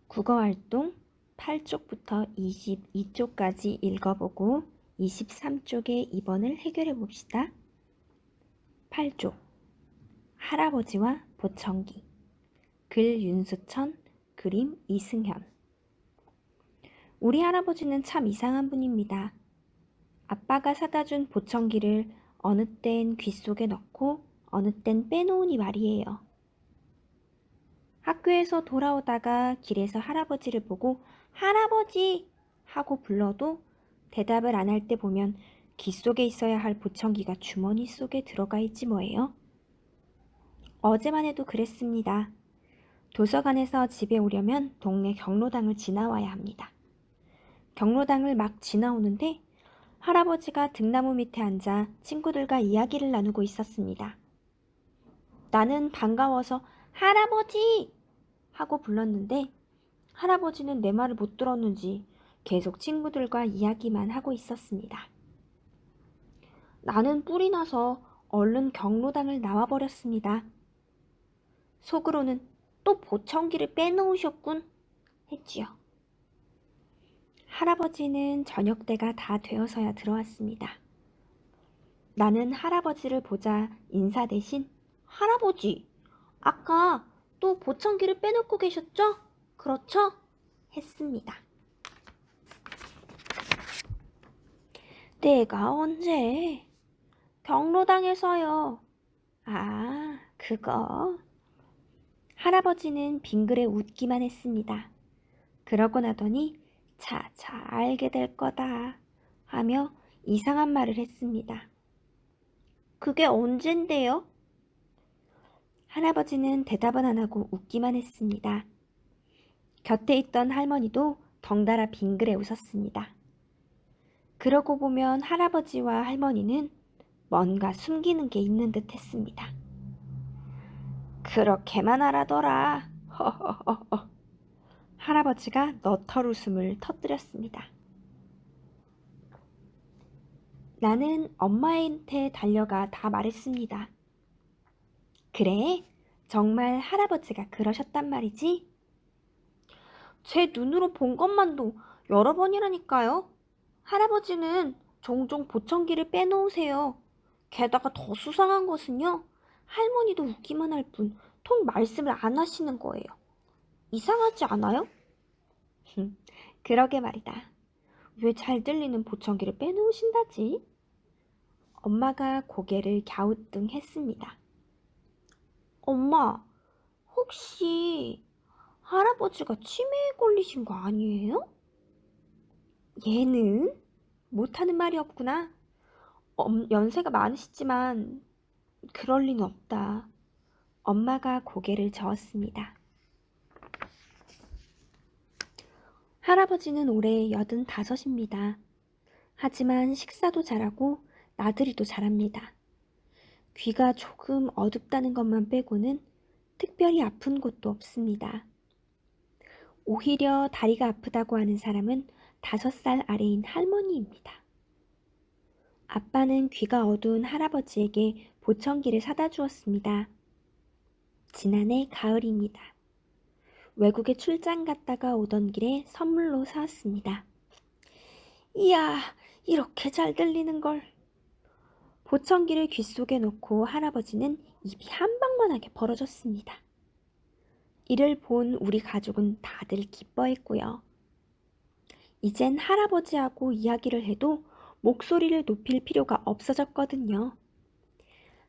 국어활동 8쪽부터 22쪽까지 읽어보고 23쪽의 2번을 해결해 봅시다. 8쪽 할아버지와 보청기 글 윤수천 그림 이승현 우리 할아버지는 참 이상한 분입니다. 아빠가 사다 준 보청기를 어느 땐 귀 속에 넣고 어느 땐 빼놓으니 말이에요. 학교에서 돌아오다가 길에서 할아버지를 보고 할아버지! 하고 불러도 대답을 안 할 때 보면 귀 속에 있어야 할 보청기가 주머니 속에 들어가 있지 뭐예요. 어제만 해도 그랬습니다. 도서관에서 집에 오려면 동네 경로당을 지나와야 합니다. 경로당을 막 지나오는데 할아버지가 등나무 밑에 앉아 친구들과 이야기를 나누고 있었습니다. 나는 반가워서 할아버지! 하고 불렀는데 할아버지는 내 말을 못 들었는지 계속 친구들과 이야기만 하고 있었습니다. 나는 뿔이 나서 얼른 경로당을 나와버렸습니다. 속으로는 또 보청기를 빼놓으셨군 했지요. 할아버지는 저녁 때가 다 되어서야 들어왔습니다. 나는 할아버지를 보자 인사 대신 할아버지, 아까 또 보청기를 빼놓고 계셨죠? 그렇죠? 했습니다. 내가 언제? 경로당에서요. 아, 그거. 할아버지는 빙그레 웃기만 했습니다. 그러고 나더니 차차 알게 될 거다 하며 이상한 말을 했습니다. 그게 언젠데요? 할아버지는 대답은 안 하고 웃기만 했습니다. 곁에 있던 할머니도 덩달아 빙그레 웃었습니다. 그러고 보면 할아버지와 할머니는 뭔가 숨기는 게 있는 듯 했습니다. 그렇게만 알아둬라. 허허허허. 할아버지가 너털 웃음을 터뜨렸습니다. 나는 엄마한테 달려가 다 말했습니다. 그래, 정말 할아버지가 그러셨단 말이지? 제 눈으로 본 것만도 여러 번이라니까요. 할아버지는 종종 보청기를 빼놓으세요. 게다가 더 수상한 것은요. 할머니도 웃기만 할 뿐 통 말씀을 안 하시는 거예요. 이상하지 않아요? 그러게 말이다. 왜 잘 들리는 보청기를 빼놓으신다지? 엄마가 고개를 갸우뚱했습니다. 엄마, 혹시 할아버지가 치매에 걸리신 거 아니에요? 얘는 못하는 말이 없구나. 연세가 많으시지만 그럴 리는 없다. 엄마가 고개를 저었습니다. 할아버지는 올해 85입니다. 하지만 식사도 잘하고 나들이도 잘합니다. 귀가 조금 어둡다는 것만 빼고는 특별히 아픈 곳도 없습니다. 오히려 다리가 아프다고 하는 사람은 5살 아래인 할머니입니다. 아빠는 귀가 어두운 할아버지에게 보청기를 사다 주었습니다. 지난해 가을입니다. 외국에 출장 갔다가 오던 길에 선물로 사왔습니다. 이야, 이렇게 잘 들리는 걸. 보청기를 귀 속에 놓고 할아버지는 입이 한방만하게 벌어졌습니다. 이를 본 우리 가족은 다들 기뻐했고요. 이젠 할아버지하고 이야기를 해도 목소리를 높일 필요가 없어졌거든요.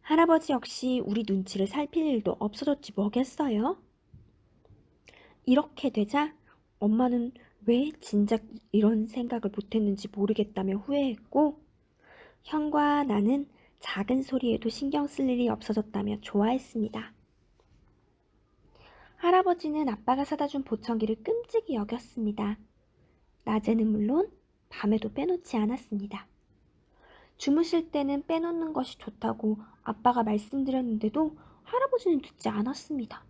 할아버지 역시 우리 눈치를 살필 일도 없어졌지 뭐겠어요? 이렇게 되자 엄마는 왜 진작 이런 생각을 못했는지 모르겠다며 후회했고 형과 나는 작은 소리에도 신경 쓸 일이 없어졌다며 좋아했습니다. 할아버지는 아빠가 사다 준 보청기를 끔찍이 여겼습니다. 낮에는 물론 밤에도 빼놓지 않았습니다. 주무실 때는 빼놓는 것이 좋다고 아빠가 말씀드렸는데도 할아버지는 듣지 않았습니다.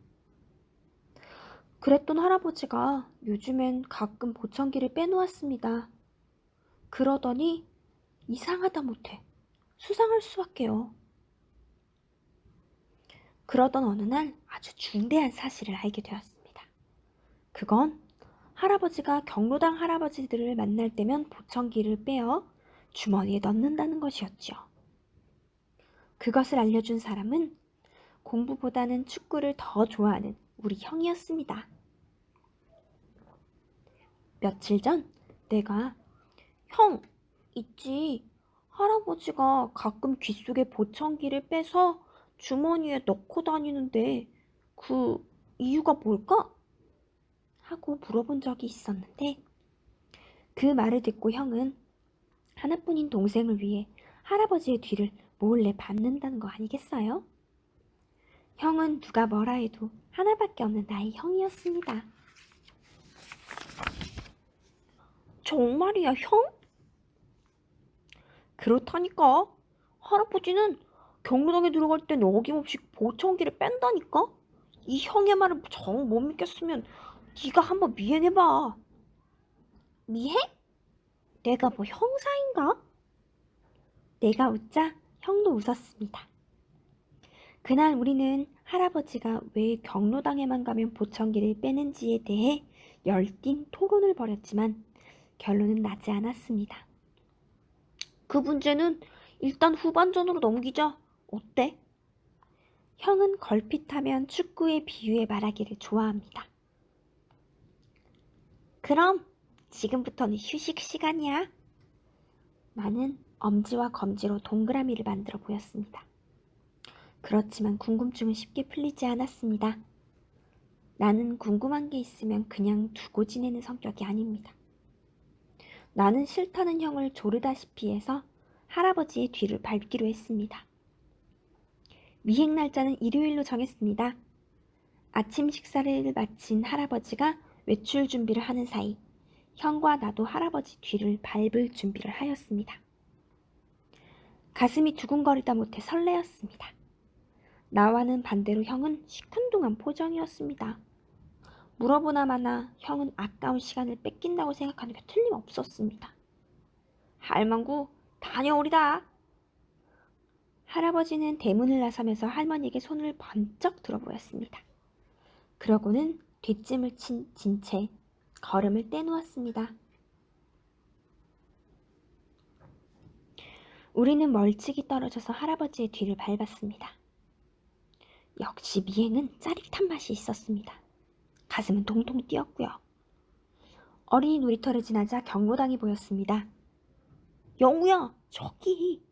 그랬던 할아버지가 요즘엔 가끔 보청기를 빼놓았습니다. 그러더니 이상하다 못해 수상할 수밖에요. 그러던 어느 날 아주 중대한 사실을 알게 되었습니다. 그건 할아버지가 경로당 할아버지들을 만날 때면 보청기를 빼어 주머니에 넣는다는 것이었죠. 그것을 알려준 사람은 공부보다는 축구를 더 좋아하는 우리 형이었습니다. 며칠 전 내가 형, 있지. 할아버지가 가끔 귀 속에 보청기를 빼서 주머니에 넣고 다니는데 그 이유가 뭘까? 하고 물어본 적이 있었는데 그 말을 듣고 형은 하나뿐인 동생을 위해 할아버지의 뒤를 몰래 밟는다는 거 아니겠어요? 형은 누가 뭐라 해도 하나밖에 없는 나의 형이었습니다. 정말이야, 형? 그렇다니까. 할아버지는 경로당에 들어갈 땐 어김없이 보청기를 뺀다니까? 이 형의 말을 정 못 믿겠으면 네가 한번 미행해봐. 미행? 내가 뭐 형사인가? 내가 웃자 형도 웃었습니다. 그날 우리는 할아버지가 왜 경로당에만 가면 보청기를 빼는지에 대해 열띤 토론을 벌였지만 결론은 나지 않았습니다. 그 문제는 일단 후반전으로 넘기자. 어때? 형은 걸핏하면 축구의 비유에 말하기를 좋아합니다. 그럼 지금부터는 휴식 시간이야. 나는 엄지와 검지로 동그라미를 만들어 보였습니다. 그렇지만 궁금증은 쉽게 풀리지 않았습니다. 나는 궁금한 게 있으면 그냥 두고 지내는 성격이 아닙니다. 나는 싫다는 형을 조르다시피 해서 할아버지의 뒤를 밟기로 했습니다. 미행 날짜는 일요일로 정했습니다. 아침 식사를 마친 할아버지가 외출 준비를 하는 사이 형과 나도 할아버지 뒤를 밟을 준비를 하였습니다. 가슴이 두근거리다 못해 설레었습니다. 나와는 반대로 형은 시큰둥한 표정이었습니다. 물어보나 마나 형은 아까운 시간을 뺏긴다고 생각하는 게 틀림없었습니다. 할망구 다녀오리다. 할아버지는 대문을 나서면서 할머니에게 손을 번쩍 들어 보였습니다. 그러고는 뒷짐을 진 채 걸음을 떼놓았습니다. 우리는 멀찍이 떨어져서 할아버지의 뒤를 밟았습니다. 역시 미행은 짜릿한 맛이 있었습니다. 가슴은 동동 뛰었고요. 어린이 놀이터를 지나자 경로당이 보였습니다. 영우야, 저기!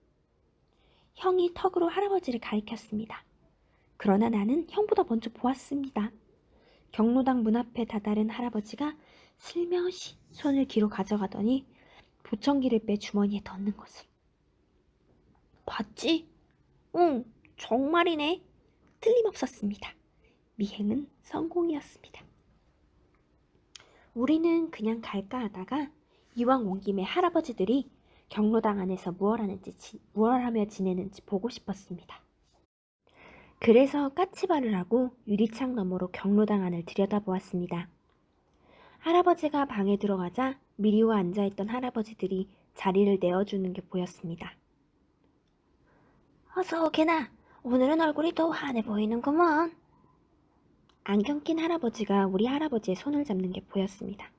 형이 턱으로 할아버지를 가리켰습니다. 그러나 나는 형보다 먼저 보았습니다. 경로당 문 앞에 다다른 할아버지가 슬며시 손을 뒤로 가져가더니 보청기를 빼 주머니에 넣는 것을. 봤지? 응, 정말이네. 틀림없었습니다. 미행은 성공이었습니다. 우리는 그냥 갈까 하다가 이왕 온 김에 할아버지들이 경로당 안에서 무얼 하며 지내는지 보고 싶었습니다. 그래서 까치발을 하고 유리창 너머로 경로당 안을 들여다보았습니다. 할아버지가 방에 들어가자 미리 와 앉아있던 할아버지들이 자리를 내어주는 게 보였습니다. 어서 오게나. 오늘은 얼굴이 더 환해 보이는구먼. 안경 낀 할아버지가 우리 할아버지의 손을 잡는 게 보였습니다.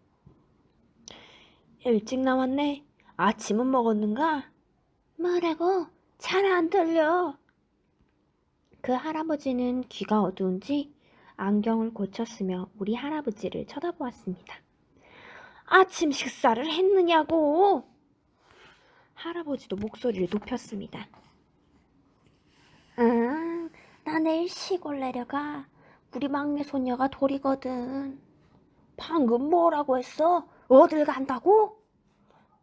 일찍 나왔네. 아침은 먹었는가? 뭐라고? 잘 안 들려. 그 할아버지는 귀가 어두운지 안경을 고쳤으며 우리 할아버지를 쳐다보았습니다. 아침 식사를 했느냐고? 할아버지도 목소리를 높였습니다. 응, 나 내일 시골 내려가. 우리 막내 손녀가 돌이거든. 방금 뭐라고 했어? 어딜 간다고?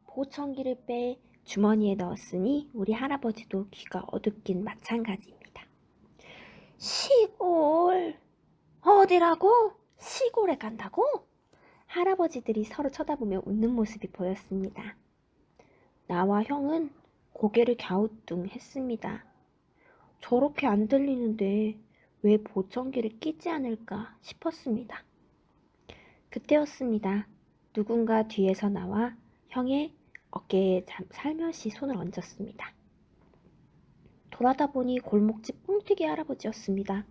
보청기를 빼 주머니에 넣었으니 우리 할아버지도 귀가 어둡긴 마찬가지입니다. 시골? 어디라고? 시골에 간다고? 할아버지들이 서로 쳐다보며 웃는 모습이 보였습니다. 나와 형은 고개를 갸우뚱했습니다. 저렇게 안 들리는데 왜 보청기를 끼지 않을까 싶었습니다. 그때였습니다. 누군가 뒤에서 나와 형의 어깨에 살며시 손을 얹었습니다. 돌아다 보니 골목집 뻥튀기 할아버지였습니다.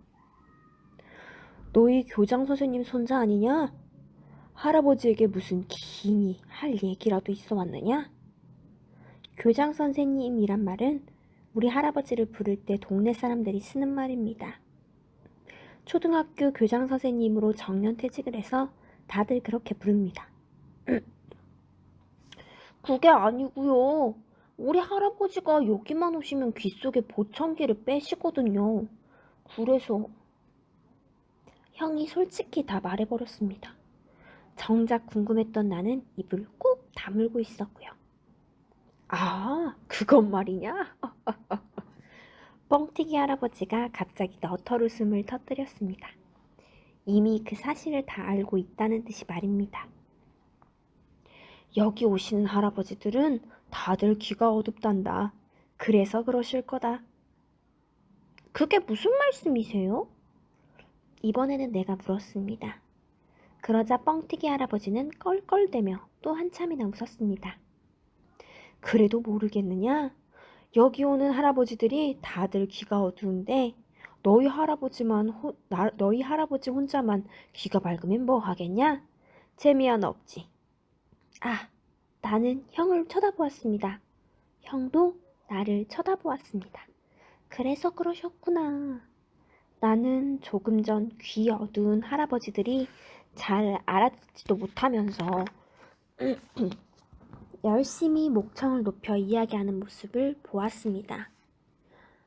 너희 교장 선생님 손자 아니냐? 할아버지에게 무슨 긴히 할 얘기라도 있어 왔느냐? 교장 선생님이란 말은 우리 할아버지를 부를 때 동네 사람들이 쓰는 말입니다. 초등학교 교장 선생님으로 정년퇴직을 해서 다들 그렇게 부릅니다. 그게 아니고요. 우리 할아버지가 여기만 오시면 귀 속에 보청기를 빼시거든요. 그래서 형이 솔직히 다 말해버렸습니다. 정작 궁금했던 나는 입을 꾹 다물고 있었고요. 아, 그건 말이냐? 뻥튀기 할아버지가 갑자기 너털 웃음을 터뜨렸습니다. 이미 그 사실을 다 알고 있다는 듯이 말입니다. 여기 오시는 할아버지들은 다들 귀가 어둡단다. 그래서 그러실 거다. 그게 무슨 말씀이세요? 이번에는 내가 물었습니다. 그러자 뻥튀기 할아버지는 껄껄대며 또 한참이나 웃었습니다. 그래도 모르겠느냐? 여기 오는 할아버지들이 다들 귀가 어두운데 너희 할아버지 혼자만 귀가 밝으면 뭐 하겠냐? 재미 하나 없지. 아, 나는 형을 쳐다보았습니다. 형도 나를 쳐다보았습니다. 그래서 그러셨구나. 나는 조금 전 귀 어두운 할아버지들이 잘 알아듣지도 못하면서 열심히 목청을 높여 이야기하는 모습을 보았습니다.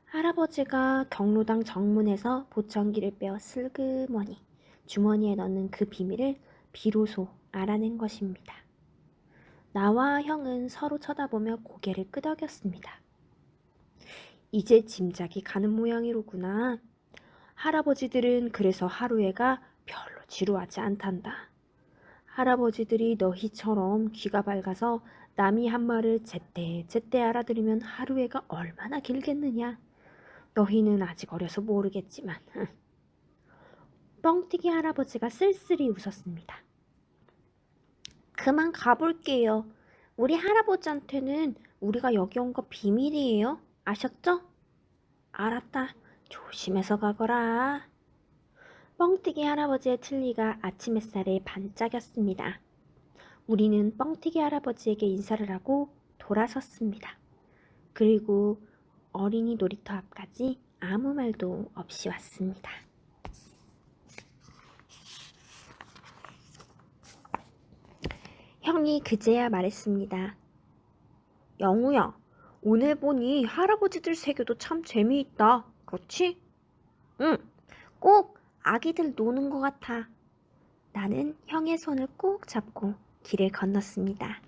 할아버지가 경로당 정문에서 보청기를 빼어 슬그머니 주머니에 넣는 그 비밀을 비로소 알아낸 것입니다. 나와 형은 서로 쳐다보며 고개를 끄덕였습니다. 이제 짐작이 가는 모양이로구나. 할아버지들은 그래서 하루에가 별로 지루하지 않단다. 할아버지들이 너희처럼 귀가 밝아서 남이 한 말을 제때 알아들으면 하루에가 얼마나 길겠느냐. 너희는 아직 어려서 모르겠지만. 뻥튀기 할아버지가 쓸쓸히 웃었습니다. 그만 가볼게요. 우리 할아버지한테는 우리가 여기 온 거 비밀이에요. 아셨죠? 알았다. 조심해서 가거라. 뻥튀기 할아버지의 틀니가 아침 햇살에 반짝였습니다. 우리는 뻥튀기 할아버지에게 인사를 하고 돌아섰습니다. 그리고 어린이 놀이터 앞까지 아무 말도 없이 왔습니다. 형이 그제야 말했습니다. 영우야, 오늘 보니 할아버지들 세계도 참 재미있다. 그렇지? 응, 꼭 아기들 노는 것 같아. 나는 형의 손을 꼭 잡고 길을 건넜습니다.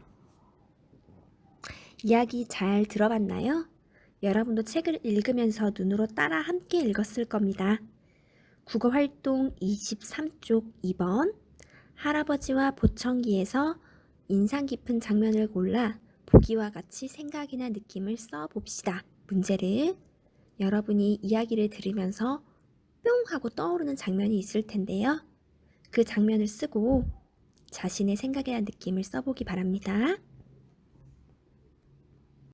이야기 잘 들어봤나요? 여러분도 책을 읽으면서 눈으로 따라 함께 읽었을 겁니다. 국어활동 23쪽 2번 할아버지와 보청기에서 인상 깊은 장면을 골라 보기와 같이 생각이나 느낌을 써봅시다. 문제를 여러분이 이야기를 들으면서 뿅 하고 떠오르는 장면이 있을 텐데요. 그 장면을 쓰고 자신의 생각이나 느낌을 써보기 바랍니다.